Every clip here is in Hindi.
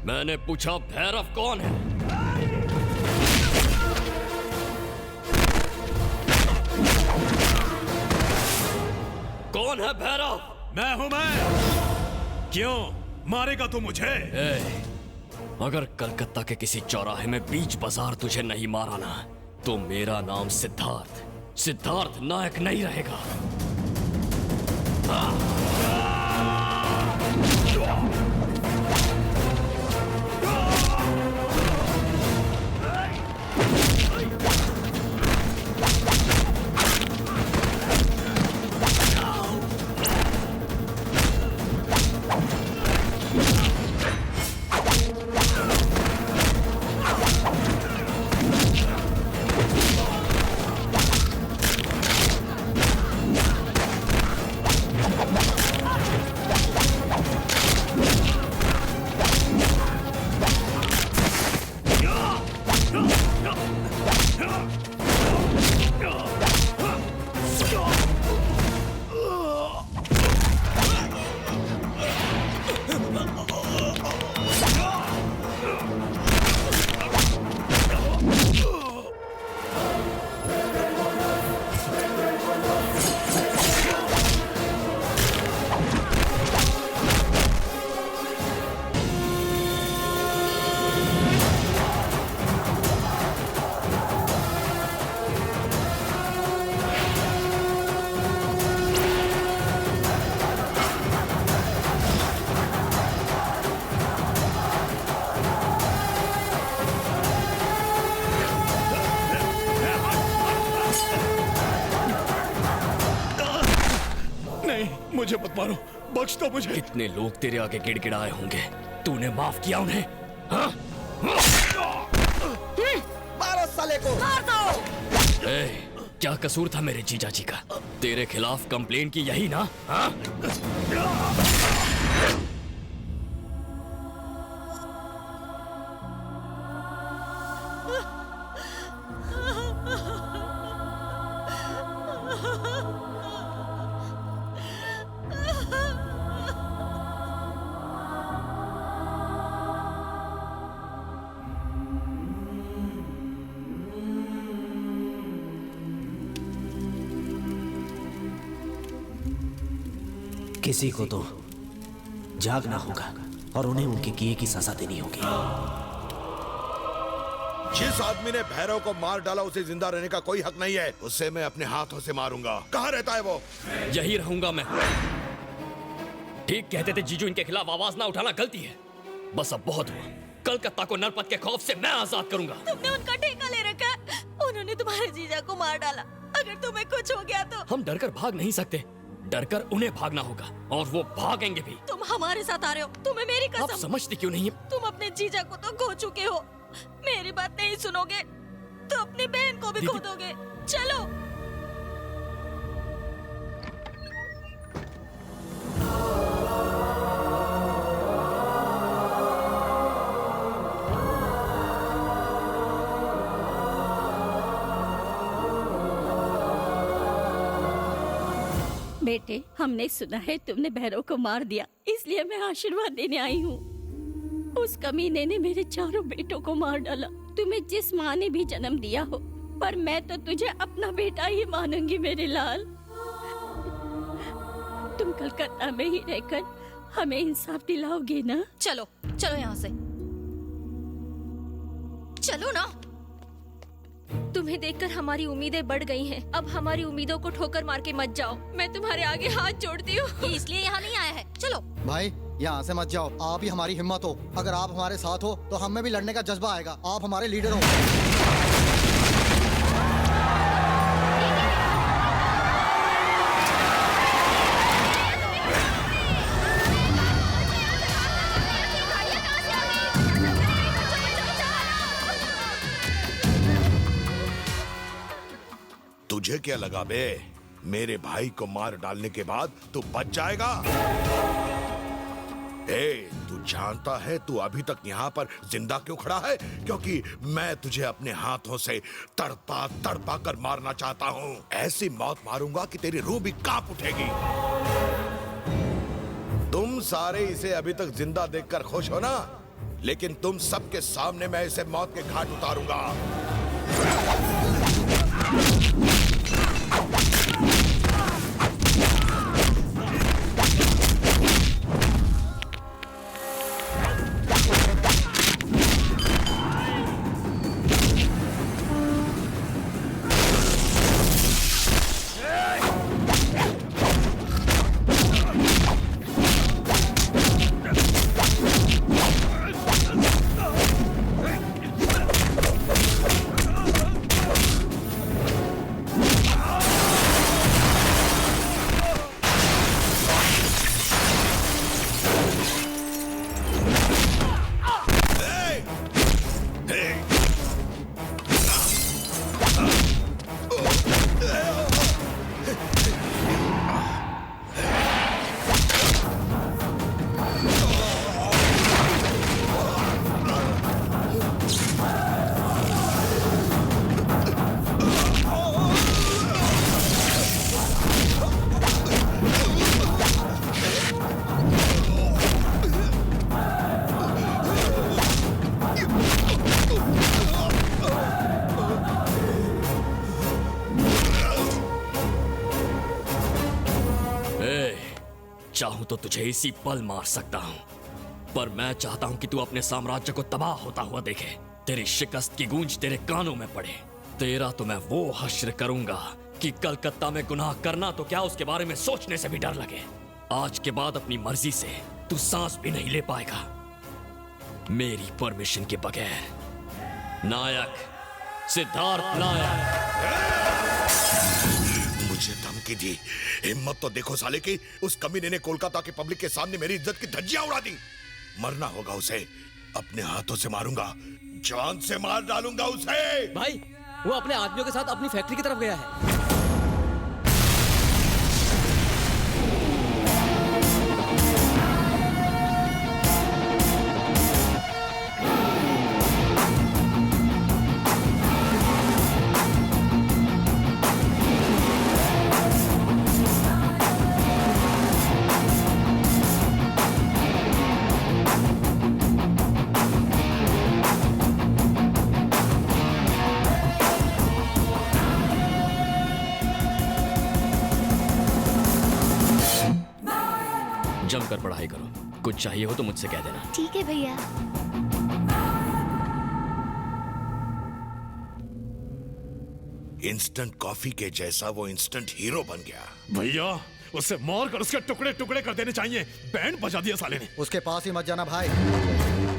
मैंने पूछा भैरव कौन है? कौन है भैरव? मैं हूं मैं। क्यों मारेगा तू मुझे? अगर कलकत्ता के किसी चौराहे में बीच बाजार तुझे नहीं मारा ना, तो मेरा नाम सिद्धार्थ नायक नहीं रहेगा। मुझे मत मारो, बख्श दो मुझे। कितने लोग तेरे आगे गिड़गिड़ाए होंगे, तूने माफ किया उन्हें? हाँ? मारो साले को, मार दो। क्या कसूर था मेरे जीजा जी का? तेरे खिलाफ कंप्लेंट की यही ना? हाँ? किसी को तो जागना होगा और उन्हें उनके किए की सजा देनी होगी। जिस आदमी ने भैरव को मार डाला उसे जिंदा रहने का कोई हक नहीं है। उसे मैं अपने हाथों से मारूंगा। कहाँ रहता है वो? यही रहूंगा मैं। ठीक कहते थे जीजू, इनके खिलाफ आवाज ना उठाना गलती है। बस अब बहुत हुआ। कलकत्ता को नरपत के खौफ से मैं आजाद करूंगा। तुमने उनका ठेका ले रखा है। उन्होंने तुम्हारे जीजा को मार डाला। अगर तुम्हें कुछ हो गया तो? हम डरकर भाग नहीं सकते, डरकर उन्हें भागना होगा और वो भागेंगे भी। तुम हमारे साथ आ रहे हो, तुम्हें मेरी कसम। आप समझती क्यों नहीं? तुम अपने जीजा को तो खो चुके हो, मेरी बात नहीं सुनोगे तो अपनी बहन को भी खो दोगे। चलो। बेटे, हमने सुना है तुमने भैरव को मार दिया, इसलिए मैं आशीर्वाद देने आई हूँ। उस कमीने ने मेरे चारों बेटों को मार डाला। तुम्हें जिस माँ ने भी जन्म दिया हो, पर मैं तो तुझे अपना बेटा ही मानूंगी मेरे लाल। तुम कलकत्ता में ही रहकर हमें इंसाफ दिलाओगे ना? चलो चलो यहाँ से, चलो ना। तुम्हें देखकर हमारी उम्मीदें बढ़ गई हैं। अब हमारी उम्मीदों को ठोकर मार के मत जाओ। मैं तुम्हारे आगे हाथ जोड़ती हूँ। इसलिए यहाँ नहीं आया है। चलो भाई, यहाँ से मत जाओ। आप ही हमारी हिम्मत हो। अगर आप हमारे साथ हो तो हमें भी लड़ने का जज्बा आएगा। आप हमारे लीडर हो। तुझे क्या लगा बे? मेरे भाई को मार डालने के बाद तू बच जाएगा? तू जानता है तू अभी तक यहाँ पर जिंदा क्यों खड़ा है? क्योंकि मैं तुझे अपने हाथों से तड़पा तड़पा कर मारना चाहता हूँ। ऐसी मौत मारूंगा कि तेरी रूह भी कांप उठेगी। तुम सारे इसे अभी तक जिंदा देखकर खुश हो ना? लेकिन तुम सबके सामने मैं इसे मौत के घाट उतारूंगा। चाहूं तो तुझे इसी पल मार सकता हूं, पर मैं चाहता हूं कि तू अपने साम्राज्य को तबाह होता हुआ देखे, तेरी शिकस्त की गूंज तेरे कानों में पड़े। तेरा तो मैं वो हश्र करूंगा कि कलकत्ता में गुनाह करना तो क्या, उसके बारे में सोचने से भी डर लगे। आज के बाद अपनी मर्जी से तू सांस भी नहीं ले पाएगा मेरी परमिशन के बगैर। नायक सिद्धार्थ नायक। मुझे धमकी दी, हिम्मत तो देखो साले की। उस कमीने ने कोलकाता के पब्लिक के सामने मेरी इज्जत की धज्जियां उड़ा दी। मरना होगा उसे, अपने हाथों से मारूंगा, जान से मार डालूंगा उसे। भाई वो अपने आदमियों के साथ अपनी फैक्ट्री की तरफ गया है। जमकर पढ़ाई करो, कुछ चाहिए हो तो मुझसे कह देना। ठीक है भैया। इंस्टेंट कॉफी के जैसा वो इंस्टेंट हीरो बन गया। भैया उसे मार कर उसके टुकड़े टुकड़े कर देने चाहिए। बैंड बजा दिया साले ने। उसके पास ही मत जाना भाई,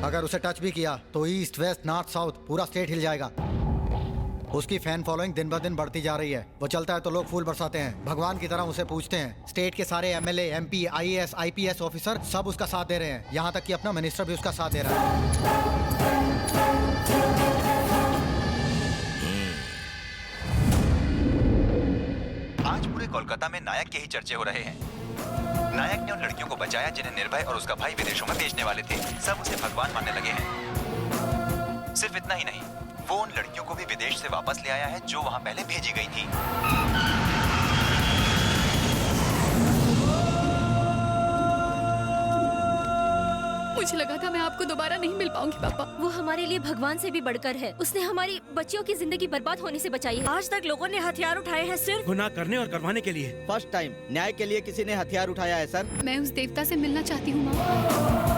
अगर उसे टच भी किया तो ईस्ट वेस्ट नॉर्थ साउथ पूरा स्टेट हिल जाएगा। उसकी फैन फॉलोइंग दिन ब दिन बढ़ती जा रही है। वो चलता है तो लोग फूल बरसाते हैं, भगवान की तरह उसे पूजते हैं। स्टेट के सारे MLA, MP, IAS, IPS officer सब उसका साथ दे रहे हैं, यहाँ तक कि अपना मिनिस्टर भी उसका साथ दे रहा है। आज पूरे कोलकाता में नायक के ही चर्चे हो रहे हैं। नायक ने उन लड़कियों को बचाया जिन्हें निर्भय और उसका भाई विदेशों में बेचने वाले थे। सब उसे भगवान मानने लगे हैं। सिर्फ इतना ही नहीं, वो उन लड़कियों को भी विदेश से वापस ले आया है जो वहां पहले भेजी गई थी। मुझे लगा था मैं आपको दोबारा नहीं मिल पाऊंगी पापा। वो हमारे लिए भगवान से भी बढ़कर है। उसने हमारी बच्चियों की जिंदगी बर्बाद होने से बचाई है। आज तक लोगों ने हथियार उठाए हैं सिर्फ गुनाह करने और करवाने के लिए। फर्स्ट टाइम न्याय के लिए किसी ने हथियार उठाया है सर। मैं उस देवता से मिलना चाहती हूँ माँ।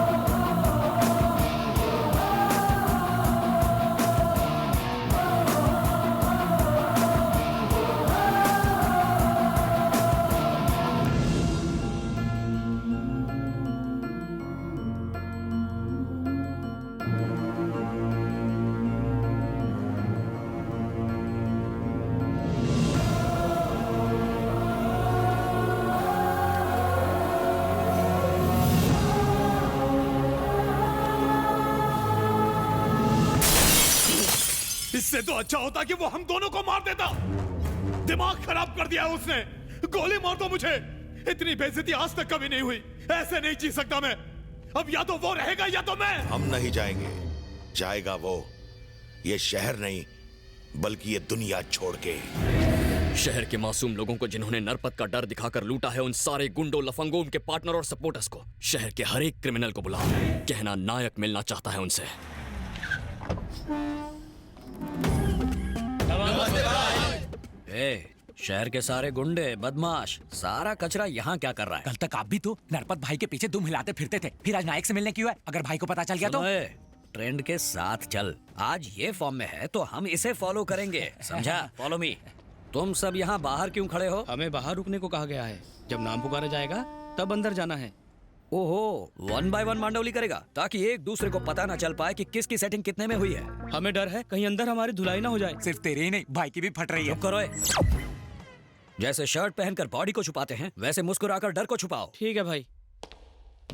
इससे तो अच्छा होता कि वो हम दोनों को मार देता। दिमाग खराब कर दिया उसने। गोली मार दो मुझे। इतनी बेइज्जती आज तक कभी नहीं हुई। ऐसे नहीं जी सकता मैं। अब या तो वो रहेगा या तो मैं। हम नहीं जाएंगे, जाएगा वो। ये शहर नहीं बल्कि ये दुनिया छोड़ के। शहर के मासूम लोगों को जिन्होंने नरपत का डर दिखाकर लूटा है, उन सारे गुंडों, लफंगों, उनके पार्टनर और सपोर्टर्स को, शहर के हर एक क्रिमिनल को बुलाओ। कहना नायक मिलना चाहता है उनसे। शहर के सारे गुंडे, बदमाश, सारा कचरा यहाँ क्या कर रहा है? कल तक आप भी तो नरपत भाई के पीछे दुम हिलाते फिरते थे, फिर आज नायक से मिलने क्यों है? अगर भाई को पता चल गया तो? ट्रेंड के साथ चल। आज ये फॉर्म में है तो हम इसे फॉलो करेंगे, समझा? Follow me. तुम सब यहाँ बाहर क्यों खड़े हो? हमें बाहर रुकने को कहा गया है। जब नाम पुकारा जाएगा तब अंदर जाना है। ओहो, 1 by 1 मांडवली करेगा ताकि एक दूसरे को पता ना चल पाए कि किसकी सेटिंग कितने में हुई है। हमें डर है कहीं अंदर हमारी धुलाई ना हो जाए। सिर्फ तेरे ही नहीं, भाई की भी फट रही है। चुप करो। जैसे शर्ट पहनकर बॉडी को छुपाते हैं, वैसे मुस्कुराकर डर को छुपाओ। ठीक है भाई।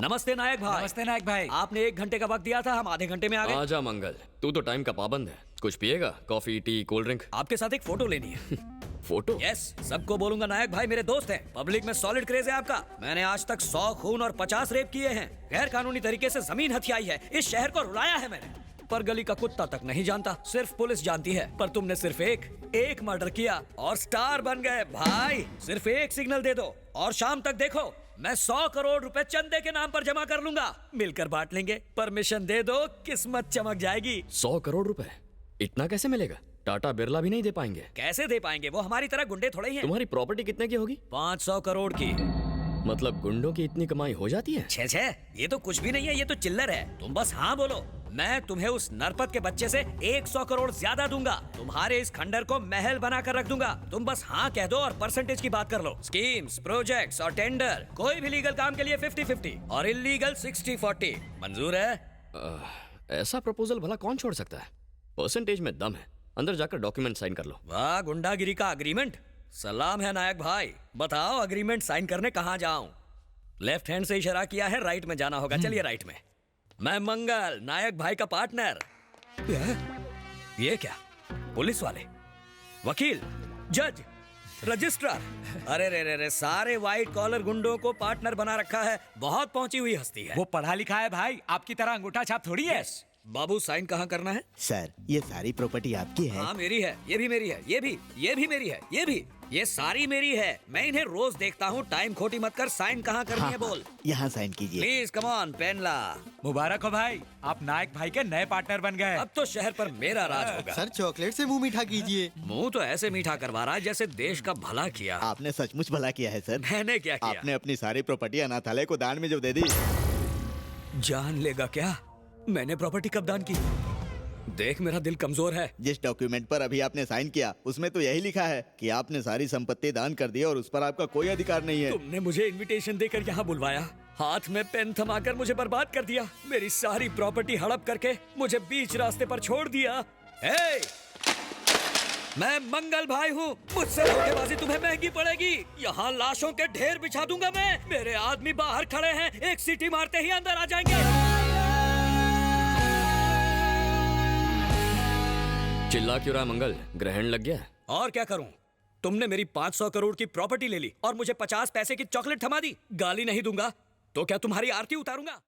नमस्ते नायक भाई। नमस्ते नायक भाई। आपने 1 घंटे का वक्त दिया था, हम आधे घंटे में आ गए। आजा मंगल, तू तो टाइम का पाबंद है। कुछ पिएगा? Coffee, T, cold drink? आपके साथ एक फोटो लेनी है। फोटो? यस, सबको बोलूंगा नायक भाई मेरे दोस्त हैं। पब्लिक में सॉलिड क्रेज है आपका। मैंने आज तक 100 खून और 50 रेप किए हैं। गैर कानूनी तरीके से जमीन हथियाई है। इस शहर को रुलाया है मैंने, पर गली का कुत्ता तक नहीं जानता, सिर्फ पुलिस जानती है। पर तुमने सिर्फ एक मर्डर किया और स्टार बन गए भाई। सिर्फ एक सिग्नल दे दो और शाम तक देखो, मैं 100 करोड़ रुपए चंदे के नाम पर जमा कर लूंगा। मिलकर बांट लेंगे। परमिशन दे दो, किस्मत चमक जाएगी। 100 करोड़ रुपए? इतना कैसे मिलेगा? टाटा बिरला भी नहीं दे पाएंगे। कैसे दे पाएंगे? वो हमारी तरह गुंडे थोड़े ही हैं। तुम्हारी प्रॉपर्टी कितने की होगी? 500 करोड़ की। मतलब गुंडों की इतनी कमाई हो जाती है? छे, ये तो कुछ भी नहीं है, ये तो चिल्लर है। तुम बस हाँ बोलो, मैं तुम्हें उस नरपत के बच्चे से 100 करोड़ ज्यादा दूंगा। तुम्हारे इस खंडर को महल बना कर रख दूंगा। तुम बस हाँ कह दो और परसेंटेज की बात कर लो। स्कीम्स, प्रोजेक्ट्स और टेंडर, कोई भी लीगल काम के लिए 50-50 और इलीगल 60-40। मंजूर है? ऐसा प्रपोजल भला कौन छोड़ सकता है? परसेंटेज में दम है। अंदर जाकर डॉक्यूमेंट साइन कर लो। वाह, गुंडागिरी का अग्रीमेंट। सलाम है नायक भाई। बताओ अग्रीमेंट साइन करने कहाँ जाऊं? लेफ्ट हैंड से इशारा किया है, राइट में जाना होगा। चलिए राइट में। मैं मंगल, नायक भाई का पार्टनर। ये क्या? पुलिस वाले, वकील, जज, रजिस्ट्रार, अरे रे, सारे व्हाइट कॉलर गुंडों को पार्टनर बना रखा है। बहुत पहुंची हुई हस्ती है। वो पढ़ा लिखा है भाई, आपकी तरह अंगूठा छाप थोड़ी है। बाबू, साइन कहाँ करना है? सर, ये सारी प्रॉपर्टी आपकी है। हाँ मेरी है, ये भी मेरी है, ये भी मेरी है, ये सारी मेरी है। मैं इन्हें रोज देखता हूँ। टाइम खोटी मत कर। साइन कहाँ करनी है बोल। यहाँ साइन कीजिए। प्लीज कम ऑन, पेन ला। मुबारक हो भाई, आप नायक भाई के नए पार्टनर बन गए। अब तो शहर पर मेरा राज होगा। सर, चॉकलेट से मुंह मीठा कीजिए। मुंह तो ऐसे मीठा करवा रहा है जैसे देश का भला किया। आपने सचमुच भला किया है सर। मैंने क्या किया? आपने अपनी सारी प्रॉपर्टी अनाथालय को दान में जो दे दी। जान लेगा क्या मैंने प्रॉपर्टी कब दान की? देख, मेरा दिल कमजोर है। जिस डॉक्यूमेंट पर अभी आपने साइन किया उसमें तो यही लिखा है कि आपने सारी संपत्ति दान कर दी और उस पर आपका कोई अधिकार नहीं है। तुमने मुझे इनविटेशन देकर यहाँ बुलवाया, हाथ में पेन थमाकर मुझे बर्बाद कर दिया, मेरी सारी प्रॉपर्टी हड़प करके मुझे बीच रास्ते पर छोड़ दिया। मैं मंगल भाई हूँ, मुझसे धोखेबाजी तुम्हें महंगी पड़ेगी। यहाँ लाशों के ढेर बिछा दूंगा मैं। मेरे आदमी बाहर खड़े हैं, एक सीटी मारते ही अंदर आ जाएंगे। चिल्ला क्यों रहा मंगल? ग्रहण लग गया? और क्या करूं? तुमने मेरी 500 करोड़ की प्रॉपर्टी ले ली और मुझे 50 पैसे की चॉकलेट थमा दी। गाली नहीं दूंगा तो क्या तुम्हारी आरती उतारूंगा?